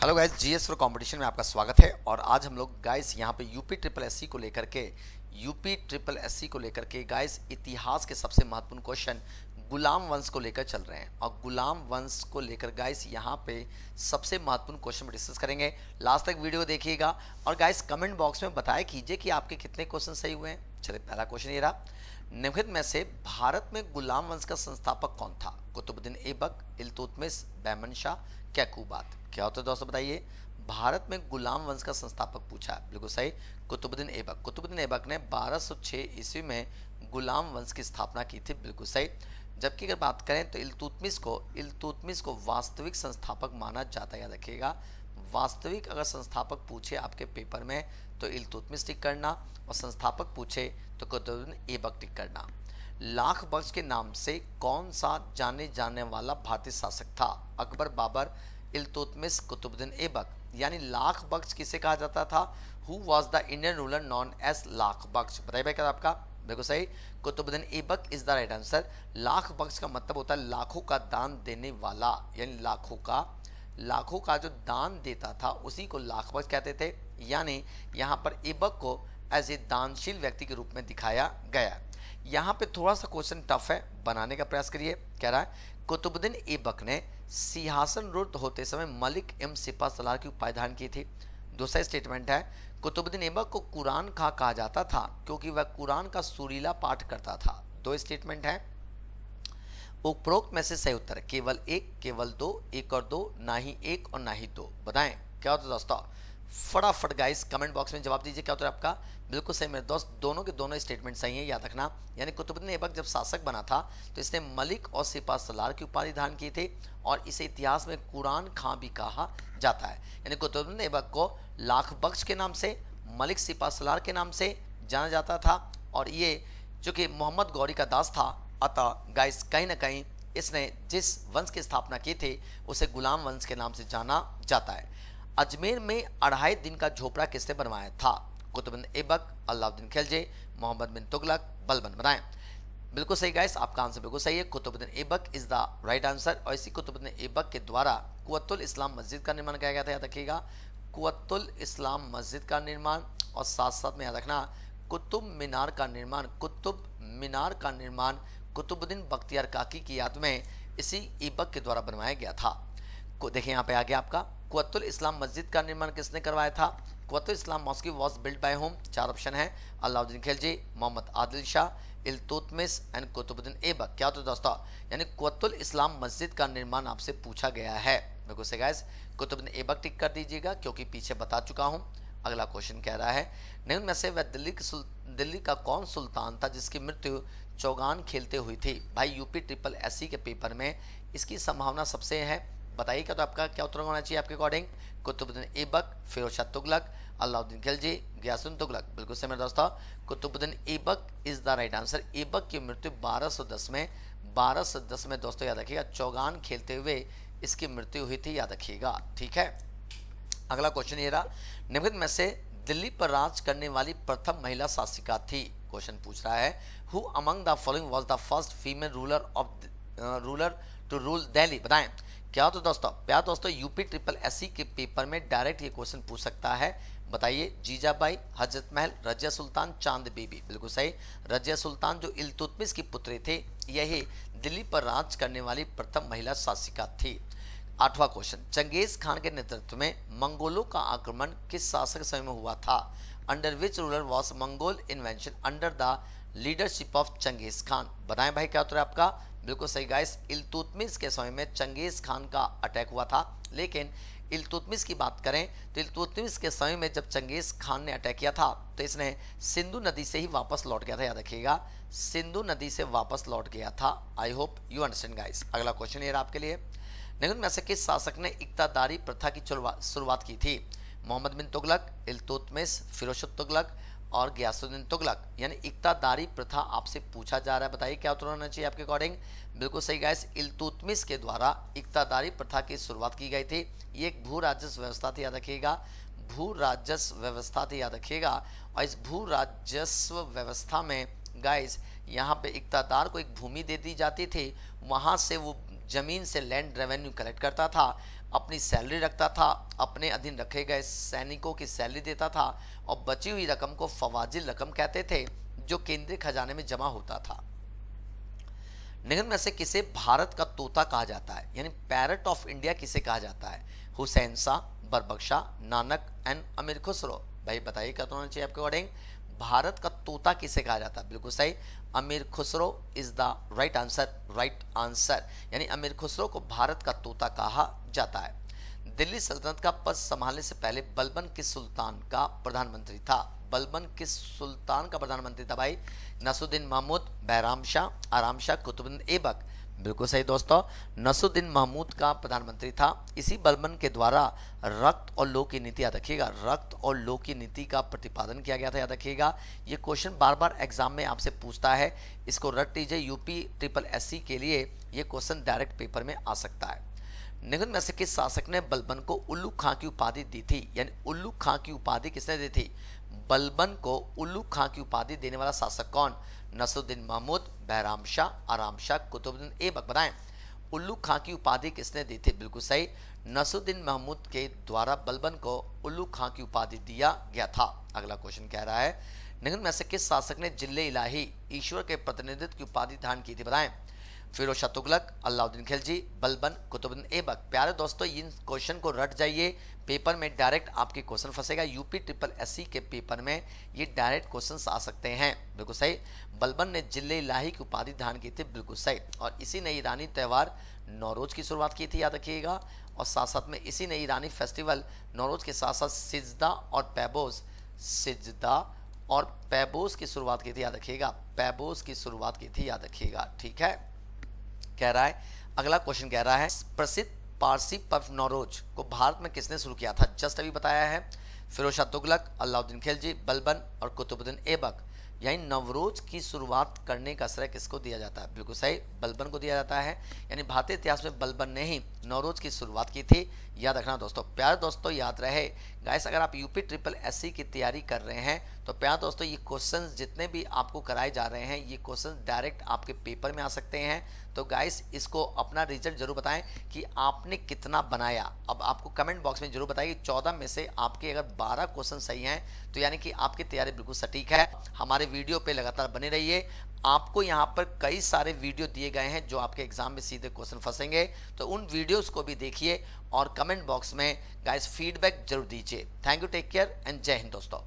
Hello guys, GS for competition में आपका स्वागत है। और आज हम लोग गाइस यहाँ पे यूपी ट्रिपल एससी को लेकर के गाइस इतिहास के सबसे महत्वपूर्ण क्वेश्चन गुलाम वंश को लेकर चल रहे हैं। और गुलाम वंश को लेकर गाइस यहाँ पे सबसे महत्वपूर्ण क्वेश्चन में डिस्कस करेंगे। लास्ट तक वीडियो देखिएगा और गाइस कमेंट बॉक्स में बताया कीजिए कि आपके कितने क्वेश्चन सही हुए हैं। चलिए, पहला क्वेश्चन ये रहा, निम्नलिखित में से भारत में गुलाम वंश का संस्थापक कौन था? कुतुबुद्दीन ऐबक, इल्तुतमिश, बहमन शाह, कैकूबात। क्या होता है दोस्तों, बताइए। भारत में गुलाम वंश का संस्थापक पूछा है, बिल्कुल सही, कुतुबुद्दीन ऐबक। कुतुबुद्दीन ऐबक ने 1206 ईस्वी में गुलाम वंश की स्थापना की थी, बिल्कुल सही। जबकि अगर बात करें तो इल्तुतमिश को वास्तविक संस्थापक माना जाता है, याद रखिएगा। वास्तविक अगर संस्थापक पूछे आपके पेपर में तो इल्तुतमिश टिक करना, और संस्थापक पूछे तो कुतुबुद्दीन ऐबक टिक करना। लाख बख्श के नाम से कौन सा जाने जाने वाला भारतीय शासक था? अकबर, बाबर, इल्तुतमिश, कुतुबुद्दीन ऐबक। यानी लाख बख्श किसे कहा जाता था? Who was the Indian ruler known as Lakh Bakhsh? बताइए भाई, क्या आपका बिल्कुल सही, Qutubuddin Aibak is the right answer. Lakh Bakhsh का मतलब होता है लाखों का दान देने वाला, यानी लाखों का जो दान देता था उसी को लाख बख्श कहते थे। यानी यहाँ पर ऐबक को एज ए दानशील व्यक्ति के रूप में दिखाया गया। यहाँ पे थोड़ा सा क्वेश्चन टफ है, बनाने का प्रयास करिए। कह रहा है कुतुबुद्दीन ऐबक ने सिंहासनरूढ़ होते समय मलिक एम सिपा सलार की उपाधि धारण की थी। दूसरा स्टेटमेंट है कुतुबुद्दीन ऐबक को कुरान खां कहा जाता था क्योंकि वह कुरान का सुरीला पाठ करता था। दो स्टेटमेंट है। उपरोक्त में से सही उत्तर है केवल एक, केवल दो, एक और दो, ना ही एक और ना ही दो। बताएं क्या होता है दोस्तों? फटाफट गाइस कमेंट बॉक्स में जवाब दीजिए, क्या होता है आपका? बिल्कुल सही मेरे दोस्त, दोनों के दोनों स्टेटमेंट सही है, याद रखना। यानी कुतुबुद्दीन ऐबक जब शासक बना था तो इसने मलिक और सिपा सलार की उपाधि धारण की थी, और इसे इतिहास में कुरान खां भी कहा जाता है। यानी कुतुबुद्दीन ऐबक को लाख बख्श के नाम से, मलिक सिपा सलार के नाम से जाना जाता था, और ये जो कि मोहम्मद गौरी का दास था। अतः गाइस कहीं ना कहीं इसने जिस वंश की स्थापना की थी उसे गुलाम वंश के नाम से जाना जाता है। अजमेर में 2.5 दिन का झोपड़ा किसने बनवाया था? कुतुबुद्दीन ऐबक, अलाउद्दीन खिलजी, मोहम्मद बिन तुगलक, बलबन। बनाएं बिल्कुल सही गाइस, आपका आंसर बिल्कुल सही है, Qutbuddin Aibak is the right answer. और इसी कुतुबुद्दीन ऐबक के द्वारा कुव्वतुल इस्लाम मस्जिद का निर्माण किया गया था, याद रखिएगा। कुव्वतुल इस्लाम मस्जिद का निर्माण, और साथ साथ में याद रखना कुतुब मीनार का निर्माण कुतुबुद्दीन बख्तियार काकी की याद में इसी ऐबक के द्वारा बनवाया गया था। देखिए यहाँ पे आ गया आपका कुव्वतुल इस्लाम मस्जिद का निर्माण किसने करवाया था? Quwwatul Islam mosque was build by whom? 4 option है, अलाउद्दीन खिलजी, मोहम्मद आदिल शाह, इल्तुतमिश एंड कुतुबुद्दीन ऐबक। क्या होता है दोस्तों? यानी कुव्वतुल इस्लाम मस्जिद का निर्माण आपसे पूछा गया है। बिल्कुल से गाइस कुतुबुद्दीन ऐबक टिक कर दीजिएगा क्योंकि पीछे बता चुका हूँ। अगला क्वेश्चन कह रहा है निम्न में से वह दिल्ली का कौन सुल्तान था जिसकी मृत्यु चौगान खेलते हुई थी? भाई यूपी ट्रिपल एससी के पेपर में इसकी संभावना सबसे है। बताइए क्या, तो आपका क्या उत्तर होना चाहिए आपके अकॉर्डिंग? कुतुबुद्दीन ऐबक, फिरोज शाह तुगलक, अलाउद्दीन खिलजी, गयासुद्दीन तुगलक। बिल्कुल सही मेरे दोस्तों, Qutbuddin Aibak is the right answer. Aibak की मृत्यु 1210 में दोस्तों याद रखिएगा, चौगान खेलते हुए इसकी मृत्यु हुई थी, याद रखिएगा। ठीक है, अगला क्वेश्चन ये रहा, निम्नलिखित में से दिल्ली पर राज करने वाली प्रथम महिला शासिका थी? क्वेश्चन पूछ रहा है who among the following was the first female ruler to rule Delhi? बताएं क्या तो दोस्तों? प्यार दोस्तों, यूपी ट्रिपल एससी के पेपर में डायरेक्ट ये क्वेश्चन पूछ सकता है। बताइए, जीजाबाई, हजरत महल, रजिया सुल्तान, चांद बीबी। बिल्कुल सही, रजिया सुल्तान जो इल्तुतमिश की पुत्री थे, यही दिल्ली पर राज करने वाली प्रथम महिला शासिका थी। 8वां क्वेश्चन, चंगेज खान के नेतृत्व में मंगोलों का आक्रमण किस शासक समय में हुआ था? Under which ruler was Mongol invention under the leadership of Genghis Khan? बताएं भाई क्या उत्तर है आपका? बिल्कुल सही गाइस, इल्तुतमिश के समय में चंगेज खान का अटैक हुआ था। लेकिन इल्तुतमिश की बात करें तो इल्तुतमिश के समय में जब चंगेज खान ने अटैक किया था तो इसने सिंधु नदी से ही वापस लौट गया था, याद रखिएगा, सिंधु नदी से वापस लौट गया था। I hope you understand guys. अगला क्वेश्चन ये रहा आपके लिए, निम्न में से किस शासक ने इक्तादारी प्रथा की शुरुआत की थी? मोहम्मद बिन तुगलक, इल्तुतमिश, फिरोज तुगलक और गयासुद्दीन तुगलक। यानी इक्तादारी प्रथा आपसे पूछा जा रहा है। बताइए क्या उत्तर होना चाहिए आपके अकॉर्डिंग? बिल्कुल सही गाइस, इल्तुतमिश के द्वारा इक्तादारी प्रथा की शुरुआत की गई थी। ये एक भू राजस्व व्यवस्था थी, याद रखिएगा, भू राजस्व व्यवस्था थी, याद रखिएगा। और इस भू राजस्व व्यवस्था में गाइस यहाँ पे इक्तादार को एक भूमि दे दी जाती थी, वहाँ से वो जमीन से लैंड रेवेन्यू कलेक्ट करता था अपनी सैलरी रखता था, अपने अधीन रखे गए सैनिकों की सैलरी देता था और बची हुई रकम को फवाजिल रकम कहते थे जो केंद्रीय खजाने में जमा होता था। निम्न में से किसे भारत का तोता कहा जाता है, यानी पैरट ऑफ इंडिया किसे कहा जाता है? हुसैन शाह, बरबख्शा, नानक एंड अमीर खुसरो। भाई बताइए क्या तो होना चाहिए आपके अकॉर्डिंग? भारत का तोता किसे कहा जाता है? बिल्कुल सही, अमीर Khusro is the right answer. Right answer, यानी अमीर खुसरो को भारत का तोता कहा जाता है। दिल्ली सल्तनत का पद संभालने से पहले बलबन किस सुल्तान का प्रधानमंत्री था? बलबन किस सुल्तान का प्रधानमंत्री था भाई? नसरुद्दीन महमूद, बहराम शाह, आराम शाह, कुतुबुद्दीन ऐबक। बिल्कुल सही दोस्तों, नसरुद्दीन महमूद का प्रधानमंत्री था। इसी बलबन के द्वारा रक्त और लौ की नीति, याद रखिएगा, रक्त और लौ की नीति का प्रतिपादन किया गया था। याद रखिएगा, ये क्वेश्चन बार बार एग्जाम में आपसे पूछता है, इसको रट लीजिए। यूपी ट्रिपल एससी के लिए ये क्वेश्चन डायरेक्ट पेपर में आ सकता है। निम्न में से किस शासक ने बलबन को उल्लू खां की उपाधि दी थी? यानी उल्लू खां की उपाधि किसने दी थी? बलबन को उल्लू खां की उपाधि देने वाला शासक कौन? नसरुद्दीन महमूद, बहराम शाह, आराम शाह, कुतुबुद्दीन ऐबक। बताएं, उल्लू खां की उपाधि किसने दी थी? बिल्कुल सही, नसरुद्दीन महमूद के द्वारा बलबन को उल्लू खां की उपाधि दिया गया था। अगला क्वेश्चन कह रहा है, निम्न में से किस शासक ने जिले इलाही, ईश्वर के प्रतिनिधित्व की उपाधि धारण की थी? बताएं, फिरोज शाह तुगलक, अलाउद्दीन खिलजी, बलबन, कुतुबुद्दीन ऐबक। प्यारे दोस्तों, इन क्वेश्चन को रट जाइए, पेपर में डायरेक्ट आपके क्वेश्चन फंसेगा। यूपी ट्रिपल एससी के पेपर में ये डायरेक्ट क्वेश्चंस आ सकते हैं। बिल्कुल सही, बलबन ने जिले इलाही की उपाधि धारण की थी। बिल्कुल सही, और इसी ने ईरानी त्यौहार नौरोज की शुरुआत की थी, याद रखिएगा। और साथ साथ में इसी ने ईरानी फेस्टिवल नौरोज के साथ साथ सिजदा और पैबोस की शुरुआत की थी, याद रखिएगा। पैबोस की शुरुआत की थी, याद रखिएगा। ठीक है, कह रहा है, अगला क्वेश्चन कह रहा है, प्रसिद्ध पारसी पर्व नौरोज को भारत में किसने शुरू किया था? जस्ट अभी बताया है, फिरोज शाह तुगलक, अलाउद्दीन खिलजी, बलबन और कुतुबुद्दीन ऐबक। यानी नवरोज की शुरुआत करने का श्रेय किसको दिया जाता है? बिल्कुल सही, बलबन को दिया जाता है। यानी भारतीय इतिहास में बलबन ने ही नवरोज की शुरुआत की थी, याद रखना दोस्तों। प्यारे दोस्तों, याद रहे गाइस, अगर आप यूपी ट्रिपल एससी की तैयारी कर रहे हैं तो प्यारे दोस्तों, ये क्वेश्चंस जितने भी आपको कराए जा रहे हैं, ये क्वेश्चंस डायरेक्ट आपके पेपर में आ सकते हैं। तो गाइस, इसको अपना रिजल्ट जरूर बताएं कि आपने कितना बनाया। अब आपको कमेंट बॉक्स में जरूर बताइए, 14 में से आपके अगर 12 क्वेश्चन सही हैं तो यानी कि आपकी तैयारी बिल्कुल सटीक है। हमारे वीडियो पे लगातार बने रहिए। आपको यहाँ पर कई सारे वीडियो दिए गए हैं जो आपके एग्जाम में सीधे क्वेश्चन फंसेंगे, तो उन वीडियोस को भी देखिए और कमेंट बॉक्स में गाइस फीडबैक जरूर दीजिए। Thank you, take care and जय हिंद दोस्तों।